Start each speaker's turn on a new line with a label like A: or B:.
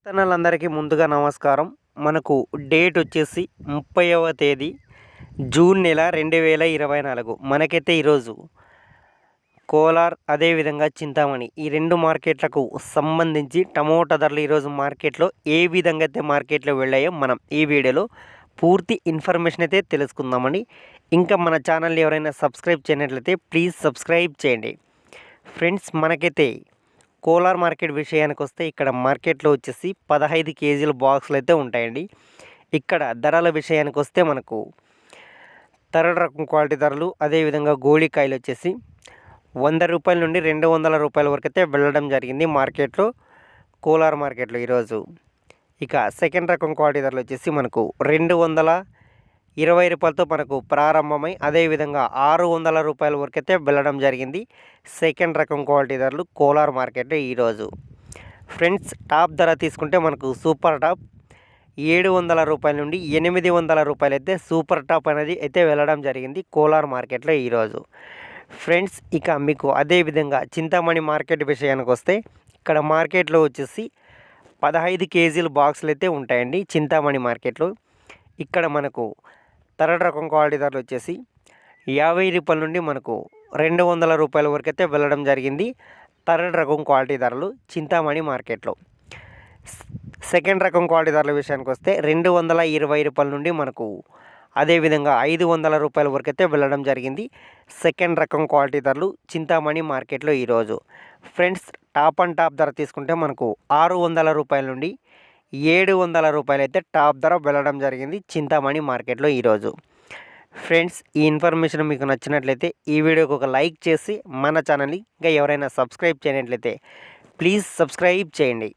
A: రైతన్నలందరికీ ముందుగా నమస్కారం. మనకు డేట్ వచ్చేసి 30వ తేదీ జూన్ నెల 2024. మనకైతే ఈరోజు కోలార్ అదేవిధంగా చింతామణి ఈ రెండు మార్కెట్లకు సంబంధించి టమోటా ధరలు ఈరోజు మార్కెట్లో ఏ విధంగా అయితే మార్కెట్లో వెళ్ళాయో మనం ఈ వీడియోలో పూర్తి ఇన్ఫర్మేషన్ అయితే తెలుసుకుందామండి. ఇంకా మన ఛానల్ని ఎవరైనా సబ్స్క్రైబ్ చేయనట్లయితే ప్లీజ్ సబ్స్క్రైబ్ చేయండి. ఫ్రెండ్స్, మనకైతే కోలార్ మార్కెట్ విషయానికి వస్తే ఇక్కడ మార్కెట్లో వచ్చేసి 15 కేజీల బాక్సులు అయితే ఉంటాయండి. ఇక్కడ ధరల విషయానికి వస్తే మనకు థర్డ్ రకం క్వాలిటీ ధరలు అదేవిధంగా గోళీకాయలు వచ్చేసి 100 రూపాయల నుండి 200 రూపాయల వరకు అయితే వెళ్ళడం జరిగింది మార్కెట్లో, కోలార్ మార్కెట్లో ఈరోజు. ఇక సెకండ్ రకం క్వాలిటీ ధరలు వచ్చేసి మనకు 220 రూపాయలతో మనకు ప్రారంభమై అదేవిధంగా 600 రూపాయల వరకు అయితే వెళ్ళడం జరిగింది సెకండ్ రకం క్వాలిటీ ధరలు కోలార్ మార్కెట్లో ఈరోజు. ఫ్రెండ్స్, టాప్ ధర తీసుకుంటే మనకు సూపర్ టాప్ 700 రూపాయల నుండి 800 రూపాయలు అయితే సూపర్ టాప్ అనేది అయితే వెళ్ళడం జరిగింది కోలార్ మార్కెట్లో ఈరోజు. ఫ్రెండ్స్, ఇక మీకు అదేవిధంగా చింతామణి మార్కెట్ విషయానికి వస్తే ఇక్కడ మార్కెట్లో వచ్చేసి 15 కేజీల బాక్సులు అయితే ఉంటాయండి చింతామణి మార్కెట్లో. ఇక్కడ మనకు థర్డ్ రకం క్వాలిటీ ధరలు వచ్చేసి 50 రూపాయల నుండి మనకు 200 రూపాయల వరకు అయితే వెళ్ళడం జరిగింది థర్డ్ రకం క్వాలిటీ ధరలు చింతామణి మార్కెట్లో. సెకండ్ రకం క్వాలిటీ ధరల విషయానికి వస్తే 220 రూపాయల నుండి మనకు అదేవిధంగా 500 రూపాయల వరకు అయితే వెళ్ళడం జరిగింది సెకండ్ రకం క్వాలిటీ ధరలు చింతామణి మార్కెట్లో ఈరోజు. ఫ్రెండ్స్, టాప్ అండ్ టాప్ ధర తీసుకుంటే మనకు 600 రూపాయల నుండి 700 రూపాయలు అయితే టాప్ ధర వెళ్ళడం జరిగింది చింతామణి మార్కెట్లో ఈరోజు. ఫ్రెండ్స్, ఈ ఇన్ఫర్మేషన్ మీకు నచ్చినట్లయితే ఈ వీడియోకి ఒక లైక్ చేసి మన ఛానల్ని ఇంకా ఎవరైనా సబ్స్క్రైబ్ చేయనట్లయితే ప్లీజ్ సబ్స్క్రైబ్ చేయండి.